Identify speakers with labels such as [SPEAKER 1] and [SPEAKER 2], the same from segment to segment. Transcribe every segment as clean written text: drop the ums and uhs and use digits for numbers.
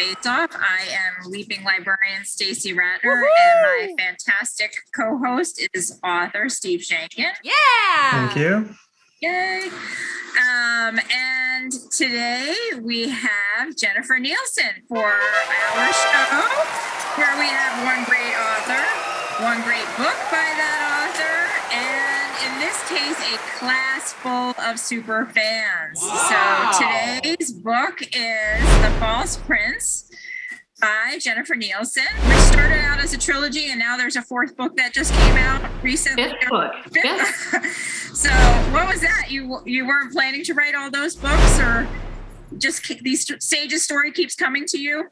[SPEAKER 1] Face Off. I am Leaping Librarian Stacey Rattner, and my fantastic co-host is author Steve Sheinkin.
[SPEAKER 2] Yeah!
[SPEAKER 3] Thank you.
[SPEAKER 1] Yay! And today we have Jennifer Nielsen for our show, where we have one great author, one great book by that author, and in this case, a class full of super fans. Wow. So today's book is The False Prince by Jennifer Nielsen, which started out as a trilogy, and now there's a fourth book that just came out recently.
[SPEAKER 2] Fifth book.
[SPEAKER 1] So what was that? You weren't planning to write all those books, or just Sage's story keeps coming to you?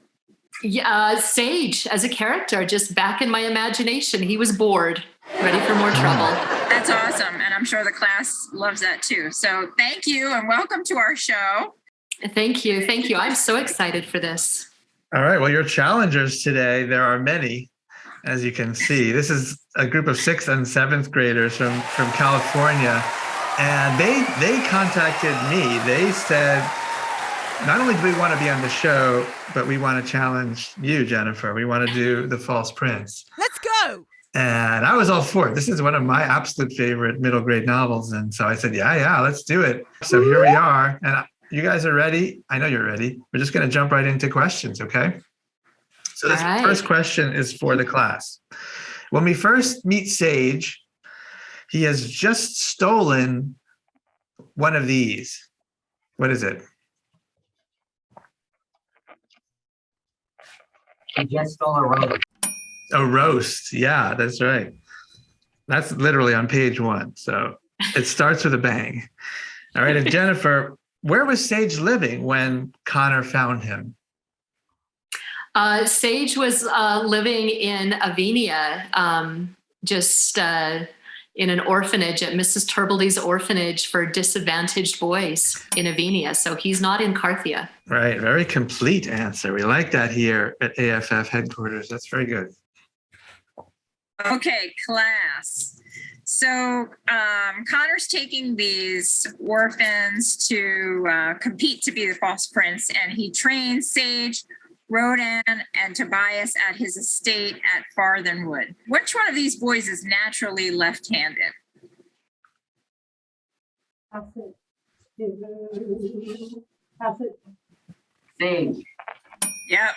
[SPEAKER 2] Yeah, Sage as a character, just back in my imagination. He was bored, ready for more trouble.
[SPEAKER 1] That's awesome. And I'm sure the class loves that too. So thank you and welcome to our show.
[SPEAKER 2] Thank you. Thank you. I'm so excited for this.
[SPEAKER 3] All right. Well, your challengers today, there are many, as you can see. This is a group of 6th and 7th graders from California. And they contacted me. They said, not only do we want to be on the show, but we want to challenge you, Jennifer. We want to do The False Prince.
[SPEAKER 4] Let's go.
[SPEAKER 3] And I was all for it. This is one of my absolute favorite middle grade novels. And so I said, yeah, let's do it. So here we are. And you guys are ready. I know you're ready. We're just going to jump right into questions, okay? So this first question is for the class. When we first meet Sage, he has just stolen one of these. What is it?
[SPEAKER 5] He just stole a roast.
[SPEAKER 3] A roast. Yeah, that's right. That's literally on page 1. So it starts with a bang. All right. And Jennifer, where was Sage living when Connor found him?
[SPEAKER 2] Sage was living in Avenia, just in an orphanage at Mrs. Turbley's orphanage for disadvantaged boys in Avenia. So he's not in Carthia.
[SPEAKER 3] Right. Very complete answer. We like that here at AFF headquarters. That's very good.
[SPEAKER 1] Okay, class. So Connor's taking these orphans to compete to be the false prince, and he trains Sage, Rodan, and Tobias at his estate at Farthenwood. Which one of these boys is naturally left-handed?
[SPEAKER 5] Sage.
[SPEAKER 1] Yep.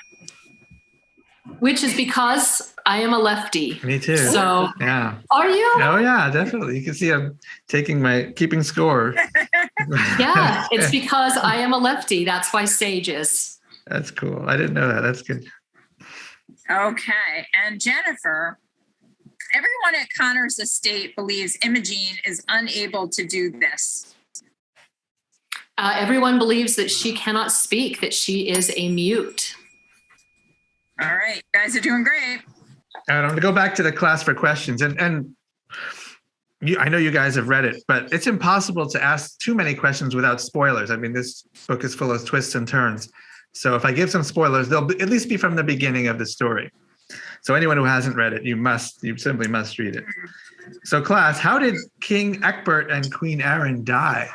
[SPEAKER 2] Which is because I am a lefty.
[SPEAKER 3] Me too.
[SPEAKER 2] So,
[SPEAKER 3] yeah.
[SPEAKER 2] Are you?
[SPEAKER 3] Oh yeah, definitely. You can see I'm keeping score.
[SPEAKER 2] Yeah, it's because I am a lefty. That's why Sage is.
[SPEAKER 3] That's cool. I didn't know that. That's good.
[SPEAKER 1] Okay. And Jennifer, everyone at Connor's estate believes Imogene is unable to do this.
[SPEAKER 2] Everyone believes that she cannot speak, that she is a mute.
[SPEAKER 1] All right. You guys are doing great.
[SPEAKER 3] All right, I'm going to go back to the class for questions. And I know you guys have read it, but it's impossible to ask too many questions without spoilers. I mean, this book is full of twists and turns. So if I give some spoilers, they'll at least be from the beginning of the story. So anyone who hasn't read it, you simply must read it. So class, how did King Eckbert and Queen Erin die?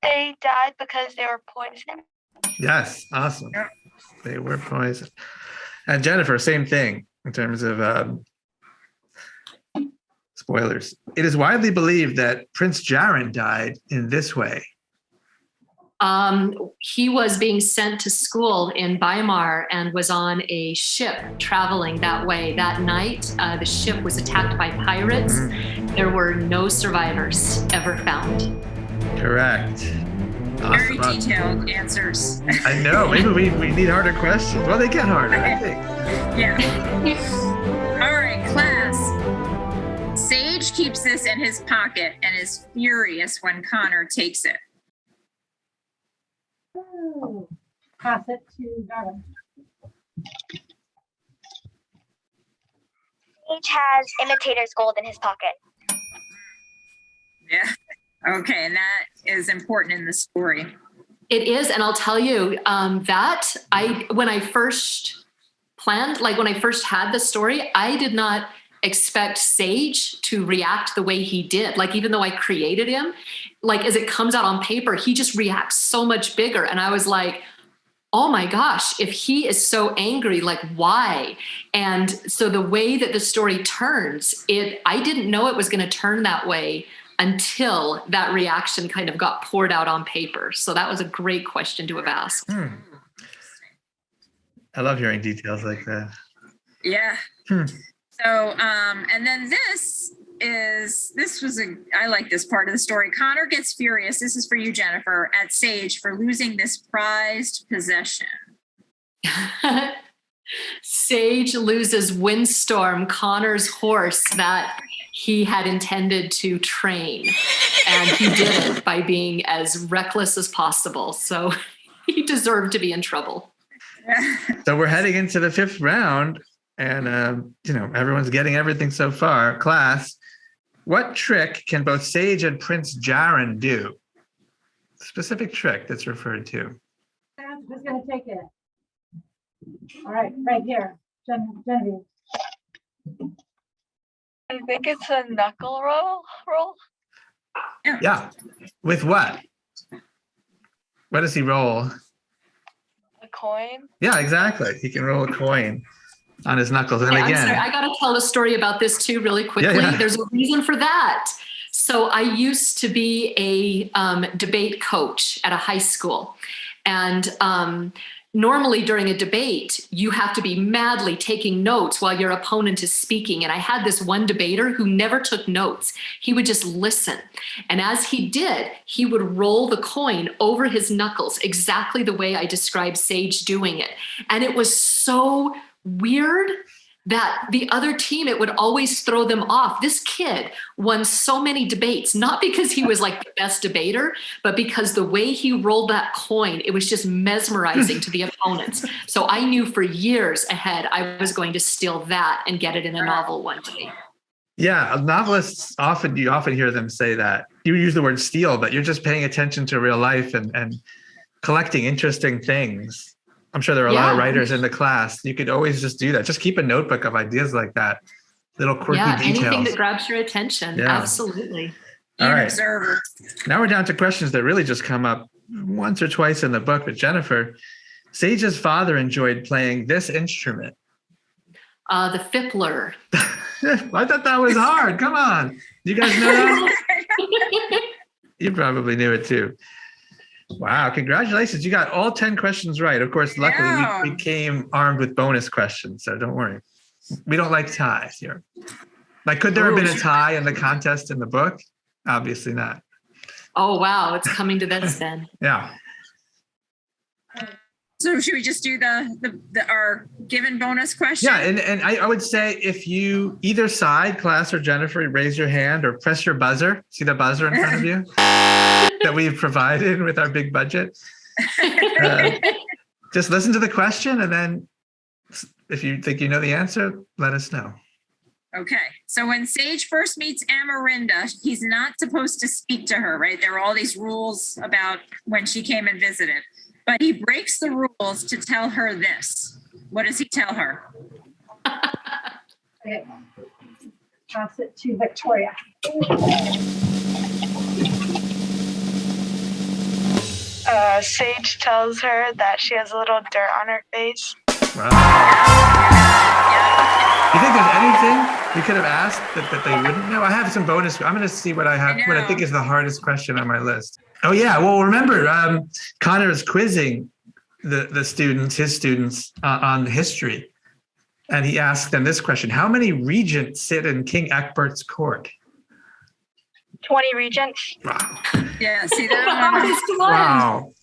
[SPEAKER 6] They died because they were poisoned.
[SPEAKER 3] Yes, awesome. They were poisoned. And Jennifer, same thing in terms of spoilers. It is widely believed that Prince Jaron died in this way.
[SPEAKER 2] He was being sent to school in Weimar and was on a ship traveling that way. That night, the ship was attacked by pirates. There were no survivors ever found.
[SPEAKER 3] Correct.
[SPEAKER 1] Very detailed answers.
[SPEAKER 3] I know. Maybe we need harder questions. Well, they get harder, I think.
[SPEAKER 1] Yeah. All right, class. Sage keeps this in his pocket and is furious when Connor takes it.
[SPEAKER 7] Pass it to Darren.
[SPEAKER 6] Sage has imitator's gold in his pocket.
[SPEAKER 1] Yeah. Okay, and that is important in the story.
[SPEAKER 2] It is, and I'll tell you when I first had the story, I did not expect Sage to react the way he did. Like, even though I created him, like as it comes out on paper, he just reacts so much bigger. And I was like, oh my gosh, if he is so angry, like why? And so the way that the story turns, I didn't know it was going to turn that way until that reaction kind of got poured out on paper. So that was a great question to have asked.
[SPEAKER 3] I love hearing details like that.
[SPEAKER 1] Yeah. So, and then I like this part of the story. Connor gets furious. This is for you, Jennifer, at Sage for losing this prized possession.
[SPEAKER 2] Sage loses Windstorm, Connor's horse that he had intended to train. And he did it by being as reckless as possible. So he deserved to be in trouble.
[SPEAKER 3] So we're heading into the 5th round, and everyone's getting everything so far. Class, what trick can both Sage and Prince Jaron do? Specific trick that's referred to.
[SPEAKER 7] Who's going to take it? All right, right here. Genevieve.
[SPEAKER 6] I think it's a knuckle roll.
[SPEAKER 3] Yeah. With what? What does he roll?
[SPEAKER 6] A coin.
[SPEAKER 3] Yeah, exactly. He can roll a coin on his knuckles. And
[SPEAKER 2] I'm
[SPEAKER 3] again,
[SPEAKER 2] sorry, I got to tell a story about this too, really quickly.
[SPEAKER 3] Yeah.
[SPEAKER 2] There's a reason for that. So I used to be a debate coach at a high school. And normally during a debate, you have to be madly taking notes while your opponent is speaking. And I had this one debater who never took notes. He would just listen. And as he did, he would roll the coin over his knuckles exactly the way I described Sage doing it. And it was so weird that the other team, it would always throw them off. This kid won so many debates, not because he was like the best debater, but because the way he rolled that coin, it was just mesmerizing to the opponents. So I knew for years ahead, I was going to steal that and get it in a novel one day.
[SPEAKER 3] yeah, novelists you often hear them say that. You use the word steal, but you're just paying attention to real life and collecting interesting things. I'm sure there are a lot of writers in the class. You could always just do that. Just keep a notebook of ideas like that, little quirky details.
[SPEAKER 2] Anything that grabs your attention.
[SPEAKER 3] Yeah.
[SPEAKER 2] Absolutely.
[SPEAKER 3] All right.
[SPEAKER 1] Observer.
[SPEAKER 3] Now we're down to questions that really just come up once or twice in the book. But Jennifer, Sage's father enjoyed playing this instrument.
[SPEAKER 2] The fiddler.
[SPEAKER 3] I thought that was hard. Come on. You guys know that? You probably knew it too. Wow, congratulations. You got all 10 questions right. Of course, luckily we came armed with bonus questions, so don't worry. We don't like ties here. Like, could there have been a tie in the contest in the book? Obviously not.
[SPEAKER 2] Oh, wow. It's coming to this then.
[SPEAKER 3] Yeah.
[SPEAKER 1] So should we just do our given bonus question?
[SPEAKER 3] Yeah, and I would say if you, either side, class or Jennifer, raise your hand or press your buzzer. See the buzzer in front of you that we've provided with our big budget? Just listen to the question, and then if you think you know the answer, let us know.
[SPEAKER 1] Okay. So when Sage first meets Amarinda, he's not supposed to speak to her, right? There were all these rules about when she came and visited. But he breaks the rules to tell her this. What does he tell her?
[SPEAKER 7] Okay. Pass it to Victoria.
[SPEAKER 6] Sage tells her that she has a little dirt on her face.
[SPEAKER 3] Wow. You think there's anything we could have asked that they wouldn't know? I have some bonus. I'm going to see what I have, what I think is the hardest question on my list. Oh, yeah. Well, remember, Connor is quizzing the students, his students, on history. And he asked them this question: how many regents sit in King Eckbert's court?
[SPEAKER 6] 20 regents.
[SPEAKER 3] Wow.
[SPEAKER 1] Yeah, see that one?
[SPEAKER 3] Wow.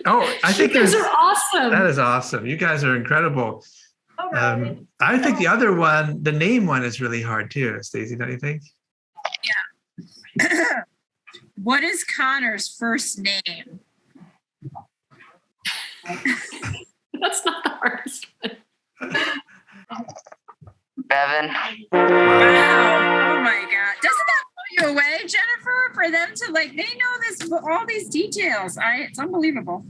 [SPEAKER 3] Oh, I think
[SPEAKER 2] you guys are awesome.
[SPEAKER 3] That is awesome. You guys are incredible. I think the other one, the name one, is really hard too, Stacey, don't you think?
[SPEAKER 1] Yeah. What is Connor's first name?
[SPEAKER 2] That's not the hardest one.
[SPEAKER 5] Bevan.
[SPEAKER 1] Wow. Oh my God. Doesn't that blow you away, Jennifer? For them to they know all these details. It's unbelievable.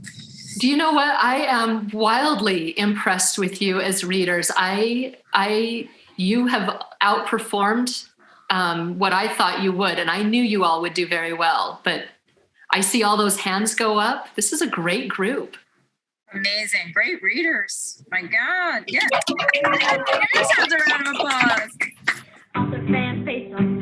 [SPEAKER 2] Do you know what? I am wildly impressed with you as readers. I You have outperformed what I thought you would, and I knew you all would do very well, but I see all those hands go up. This is a great group.
[SPEAKER 1] Amazing. Great readers. My God. Yeah. Give yourselves a round of applause.
[SPEAKER 4] Author fan face on